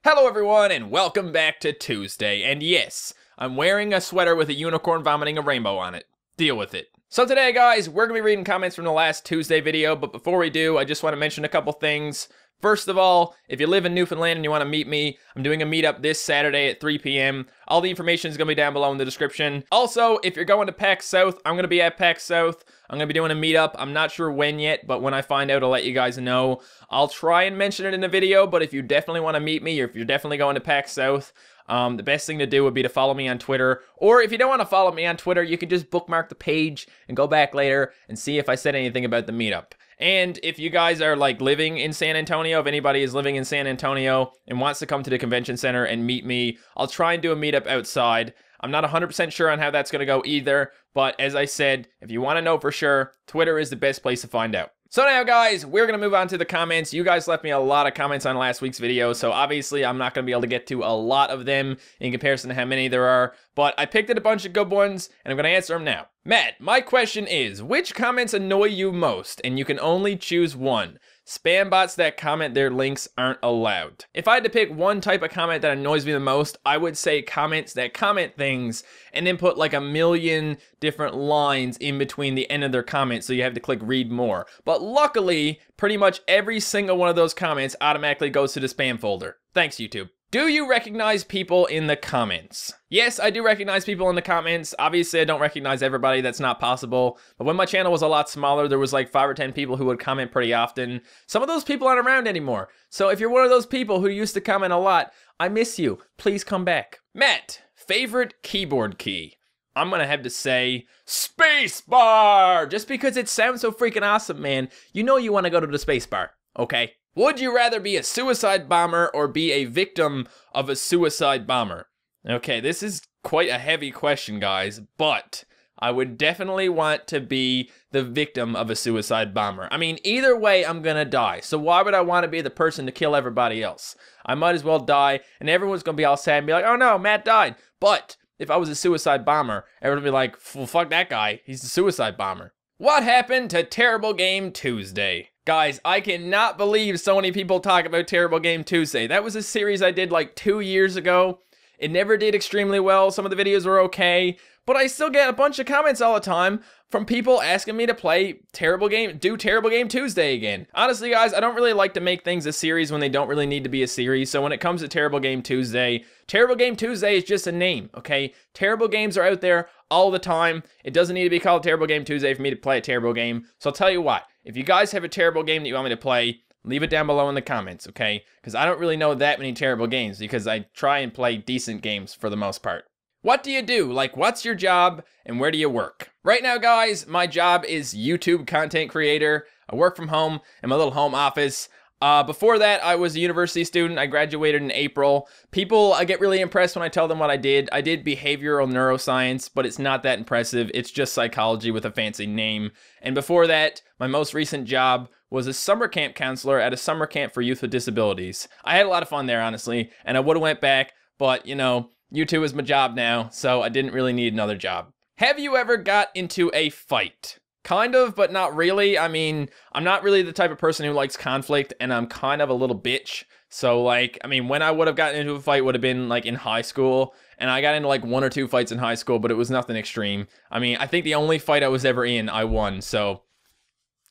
Hello everyone and welcome back to Tuesday, and yes, I'm wearing a sweater with a unicorn vomiting a rainbow on it. Deal with it. So today guys, we're going to be reading comments from the last Tuesday video, but before we do, I just want to mention a couple things. First of all, if you live in Newfoundland and you want to meet me, I'm doing a meetup this Saturday at 3 p.m. All the information is going to be down below in the description. Also, if you're going to PAX South, I'm going to be at PAX South. I'm going to be doing a meetup. I'm not sure when yet, but when I find out, I'll let you guys know. I'll try and mention it in the video, but if you definitely want to meet me, or if you're definitely going to PAX South, the best thing to do would be to follow me on Twitter. Or if you don't want to follow me on Twitter, you can just bookmark the page and go back later and see if I said anything about the meetup. And if you guys are like living in San Antonio, if anybody is living in San Antonio and wants to come to the convention center and meet me, I'll try and do a meetup outside. I'm not 100% sure on how that's going to go either, but as I said, if you want to know for sure, Twitter is the best place to find out. So now guys, we're going to move on to the comments. You guys left me a lot of comments on last week's video, so obviously I'm not going to be able to get to a lot of them in comparison to how many there are, but I picked a bunch of good ones, and I'm going to answer them now. Matt, my question is, which comments annoy you most, and you can only choose one? Spam bots that comment their links aren't allowed. If I had to pick one type of comment that annoys me the most, I would say comments that comment things and then put like a million different lines in between the end of their comment, so you have to click read more. But luckily, pretty much every single one of those comments automatically goes to the spam folder. Thanks, YouTube. Do you recognize people in the comments? Yes, I do recognize people in the comments. Obviously, I don't recognize everybody. That's not possible. But when my channel was a lot smaller, there was like 5 or 10 people who would comment pretty often. Some of those people aren't around anymore. So if you're one of those people who used to comment a lot, I miss you. Please come back. Matt, favorite keyboard key? I'm gonna have to say spacebar, just because it sounds so freaking awesome, man. You know you want to go to the spacebar, okay? Would you rather be a suicide bomber or be a victim of a suicide bomber? Okay, this is quite a heavy question, guys, but I would definitely want to be the victim of a suicide bomber. I mean, either way, I'm gonna die, so why would I want to be the person to kill everybody else? I might as well die, and everyone's gonna be all sad and be like, oh no, Matt died. But if I was a suicide bomber, everyone would be like, well, fuck that guy, he's a suicide bomber. What happened to Terrible Game Tuesday? Guys, I cannot believe so many people talk about Terrible Game Tuesday. That was a series I did like 2 years ago. It never did extremely well. Some of the videos were okay, but I still get a bunch of comments all the time from people asking me to do Terrible Game Tuesday again. Honestly, guys, I don't really like to make things a series when they don't really need to be a series. So when it comes to Terrible Game Tuesday is just a name, okay? Terrible games are out there all the time. It doesn't need to be called Terrible Game Tuesday for me to play a terrible game. So I'll tell you what, if you guys have a terrible game that you want me to play, leave it down below in the comments, okay? Because I don't really know that many terrible games because I try and play decent games for the most part. What do you do? Like, what's your job and where do you work? Right now, guys, my job is YouTube content creator. I work from home in my little home office. Before that, I was a university student. I graduated in April. I get really impressed when I tell them what I did. I did behavioral neuroscience, but it's not that impressive. It's just psychology with a fancy name. And before that, my most recent job was a summer camp counselor at a summer camp for youth with disabilities. I had a lot of fun there, honestly, and I would have went back, but, you know, YouTube is my job now, so I didn't really need another job. Have you ever got into a fight? Kind of, but not really. I mean, I'm not really the type of person who likes conflict, and I'm kind of a little bitch. So, like, I mean, when I would have gotten into a fight would have been, like, in high school, and I got into, like, 1 or 2 fights in high school, but it was nothing extreme. I mean, I think the only fight I was ever in, I won, so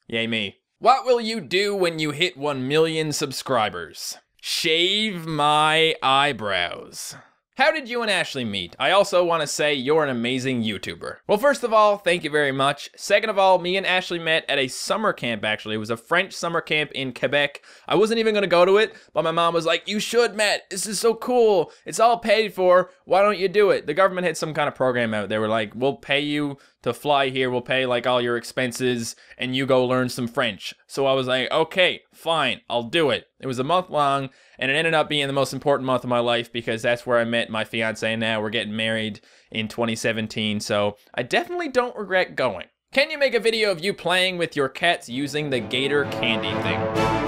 yay me. What will you do when you hit 1 million subscribers? Shave my eyebrows. How did you and Ashley meet? I also want to say you're an amazing YouTuber. Well, first of all, thank you very much. Second of all, me and Ashley met at a summer camp, actually. It was a French summer camp in Quebec. I wasn't even going to go to it, but my mom was like, you should, Matt. This is so cool. It's all paid for. Why don't you do it? The government had some kind of program out. They were like, we'll pay you to fly here. We'll pay like all your expenses and you go learn some French. So I was like, okay, fine, I'll do it. It was a month long and it ended up being the most important month of my life because that's where I met my fiance now. We're getting married in 2017, so I definitely don't regret going. Can you make a video of you playing with your cats using the gator candy thing?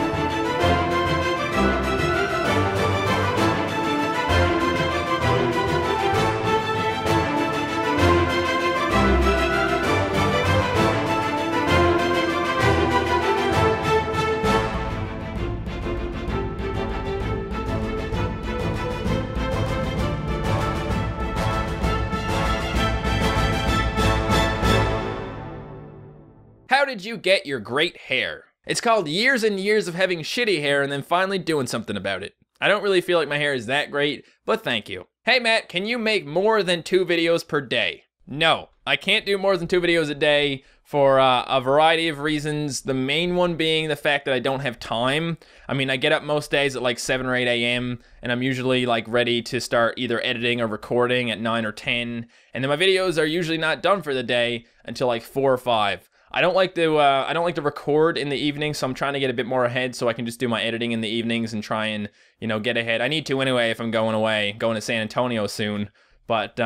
did you get your great hair? It's called years and years of having shitty hair and then finally doing something about it. I don't really feel like my hair is that great, but thank you. Hey Matt, can you make more than 2 videos per day? No, I can't do more than 2 videos a day for a variety of reasons. The main one being the fact that I don't have time. I mean, I get up most days at like 7 or 8 a.m. and I'm usually like ready to start either editing or recording at 9 or 10. And then my videos are usually not done for the day until like 4 or 5. I don't like to record in the evening, so I'm trying to get a bit more ahead so I can just do my editing in the evenings and try and, you know, get ahead. I need to anyway if I'm going away, going to San Antonio soon. But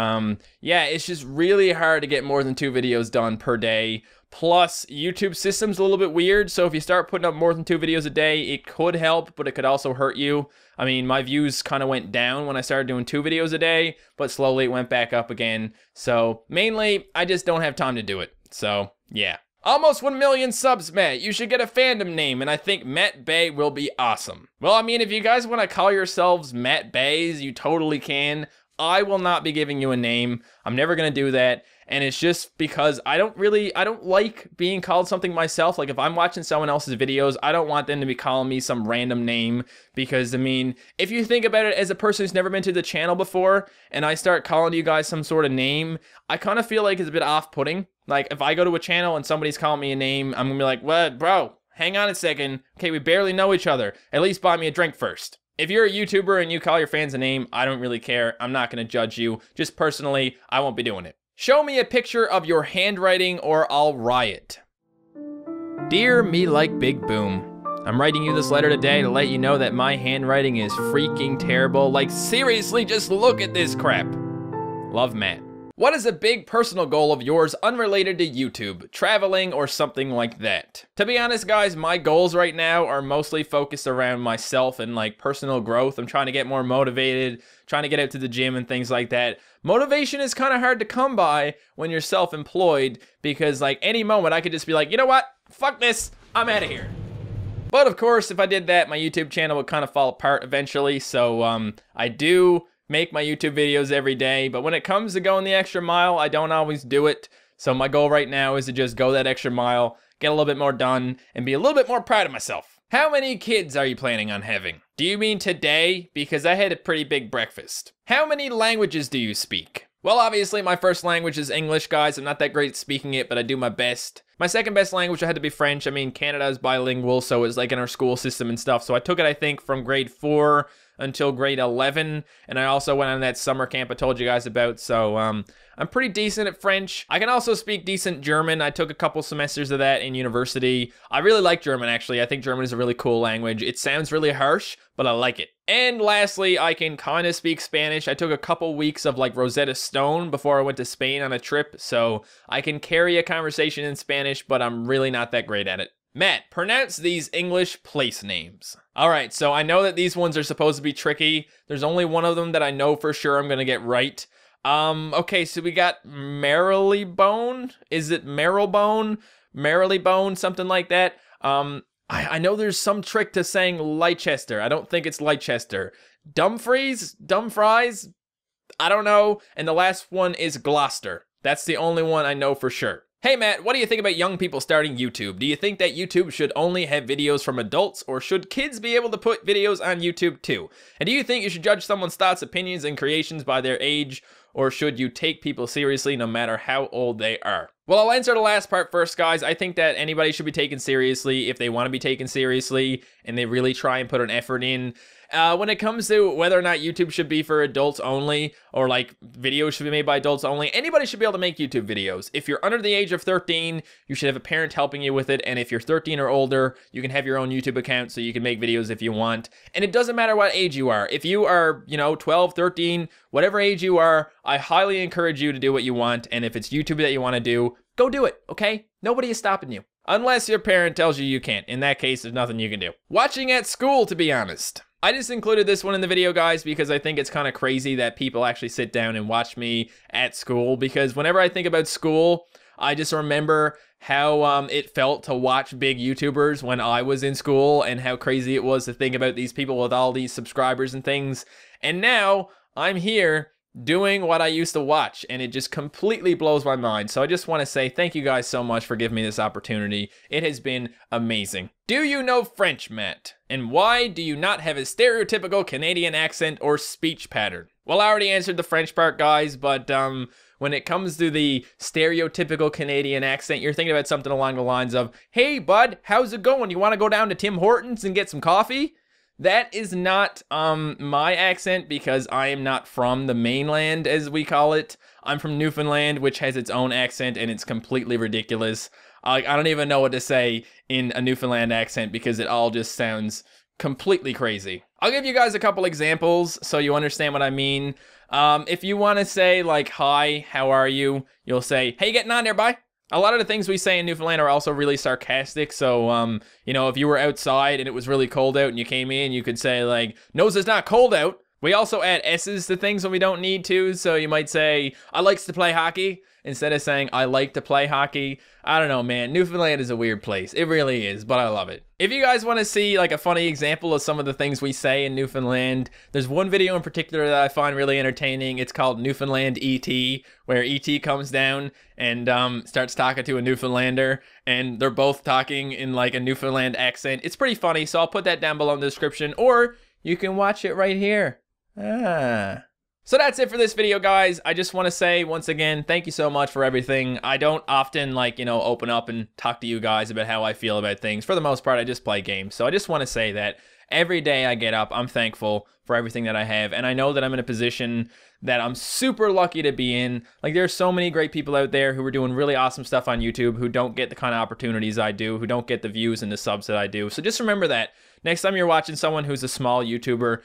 yeah, it's just really hard to get more than 2 videos done per day. Plus, YouTube system's a little bit weird, so if you start putting up more than 2 videos a day, it could help, but it could also hurt you. I mean, my views kind of went down when I started doing 2 videos a day, but slowly it went back up again. So mainly, I just don't have time to do it. So yeah. Almost 1 million subs, Matt. You should get a fandom name, and I think Matt Bay will be awesome. Well, I mean, if you guys want to call yourselves Matt Bays, you totally can. I will not be giving you a name. I'm never going to do that. And it's just because I don't like being called something myself. Like if I'm watching someone else's videos, I don't want them to be calling me some random name because I mean, if you think about it as a person who's never been to the channel before and I start calling you guys some sort of name, I kind of feel like it's a bit off-putting. Like if I go to a channel and somebody's calling me a name, I'm going to be like, "What, bro? Hang on a second. Okay, we barely know each other. At least buy me a drink first." If you're a YouTuber and you call your fans a name, I don't really care. I'm not going to judge you. Just personally, I won't be doing it. Show me a picture of your handwriting or I'll riot. Dear Me Like Big Boom, I'm writing you this letter today to let you know that my handwriting is freaking terrible. Like seriously, just look at this crap. Love, Matt. What is a big personal goal of yours unrelated to YouTube, traveling, or something like that? To be honest, guys, my goals right now are mostly focused around myself and like personal growth. I'm trying to get more motivated, trying to get out to the gym and things like that. Motivation is kind of hard to come by when you're self-employed because like any moment I could just be like, you know what? Fuck this, I'm out of here. But of course, if I did that, my YouTube channel would kind of fall apart eventually. So I do make my YouTube videos every day, but when it comes to going the extra mile, I don't always do it. So my goal right now is to just go that extra mile, get a little bit more done, and be a little bit more proud of myself. How many kids are you planning on having? Do you mean today? Because I had a pretty big breakfast. How many languages do you speak? Well, obviously my first language is English, guys. I'm not that great at speaking it, but I do my best. My second best language had to be French. I mean, Canada is bilingual, so it's like in our school system and stuff. So I took it, I think, from grade 4 until grade 11, and I also went on that summer camp I told you guys about, so I'm pretty decent at French. I can also speak decent German. I took a couple semesters of that in university. I really like German, actually. I think German is a really cool language. It sounds really harsh, but I like it. And lastly, I can kind of speak Spanish. I took a couple weeks of like Rosetta Stone before I went to Spain on a trip, so I can carry a conversation in Spanish, but I'm really not that great at it. Matt, pronounce these English place names. Alright, so I know that these ones are supposed to be tricky. There's only one of them that I know for sure I'm gonna get right. Okay, so we got Marylebone? Is it Marylebone? Marylebone, something like that. I know there's some trick to saying Leicester. I don't think it's Leicester. Dumfries? Dumfries? I don't know. And the last one is Gloucester. That's the only one I know for sure. Hey Matt, what do you think about young people starting YouTube? Do you think that YouTube should only have videos from adults, or should kids be able to put videos on YouTube too? And do you think you should judge someone's thoughts, opinions, and creations by their age, or should you take people seriously no matter how old they are? Well, I'll answer the last part first, guys. I think that anybody should be taken seriously if they want to be taken seriously and they really try and put an effort in. When it comes to whether or not YouTube should be for adults only, or like videos should be made by adults only, anybody should be able to make YouTube videos. If you're under the age of 13, you should have a parent helping you with it. And if you're 13 or older, you can have your own YouTube account so you can make videos if you want. And it doesn't matter what age you are. If you are, 12, 13, whatever age you are, I highly encourage you to do what you want. And if it's YouTube that you want to do, go do it, okay? Nobody is stopping you. Unless your parent tells you you can't. In that case, there's nothing you can do. Watching at school, to be honest. I just included this one in the video, guys, because I think it's kind of crazy that people actually sit down and watch me at school, because whenever I think about school, I just remember how it felt to watch big YouTubers when I was in school and how crazy it was to think about these people with all these subscribers and things. And now I'm here doing what I used to watch, and it just completely blows my mind. So I just want to say thank you guys so much for giving me this opportunity. It has been amazing. Do you know French, Matt? And why do you not have a stereotypical Canadian accent or speech pattern? Well, I already answered the French part, guys, but when it comes to the stereotypical Canadian accent, you're thinking about something along the lines of, hey, bud, how's it going? You want to go down to Tim Hortons and get some coffee? That is not my accent, because I am not from the mainland, as we call it. I'm from Newfoundland, which has its own accent, and it's completely ridiculous. I don't even know what to say in a Newfoundland accent, because it all just sounds completely crazy. I'll give you guys a couple examples so you understand what I mean. If you want to say, like, hi, how are you? You'll say, hey, getting on there, bye. A lot of the things we say in Newfoundland are also really sarcastic, so, you know, if you were outside and it was really cold out and you came in, you could say, like, no's it's not cold out. We also add S's to things when we don't need to, so you might say, I likes to play hockey, instead of saying, I like to play hockey. I don't know, man. Newfoundland is a weird place. It really is, but I love it. If you guys want to see, like, a funny example of some of the things we say in Newfoundland, there's one video in particular that I find really entertaining. It's called Newfoundland E.T., where E.T. comes down and starts talking to a Newfoundlander, and they're both talking in, like, a Newfoundland accent. It's pretty funny, so I'll put that down below in the description, or you can watch it right here. So that's it for this video, guys. I just want to say, once again, thank you so much for everything. I don't often, like, you know, open up and talk to you guys about how I feel about things. For the most part, I just play games. So I just want to say that every day I get up, I'm thankful for everything that I have. And I know that I'm in a position that I'm super lucky to be in. Like, there's so many great people out there who are doing really awesome stuff on YouTube, who don't get the kind of opportunities I do, who don't get the views and the subs that I do. So just remember that next time you're watching someone who's a small YouTuber,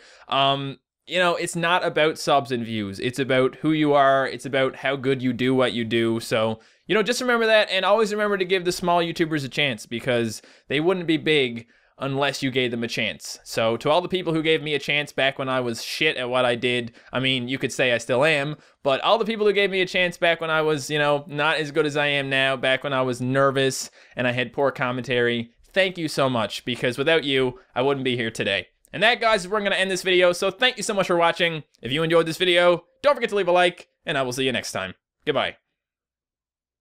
you know, it's not about subs and views. It's about who you are. It's about how good you do what you do. So, you know, just remember that, and always remember to give the small YouTubers a chance, because they wouldn't be big unless you gave them a chance. So to all the people who gave me a chance back when I was shit at what I did, I mean, you could say I still am, but all the people who gave me a chance back when I was, you know, not as good as I am now, back when I was nervous and I had poor commentary, thank you so much, because without you, I wouldn't be here today. And that, guys, is where I'm going to end this video, so thank you so much for watching. If you enjoyed this video, don't forget to leave a like, and I will see you next time. Goodbye.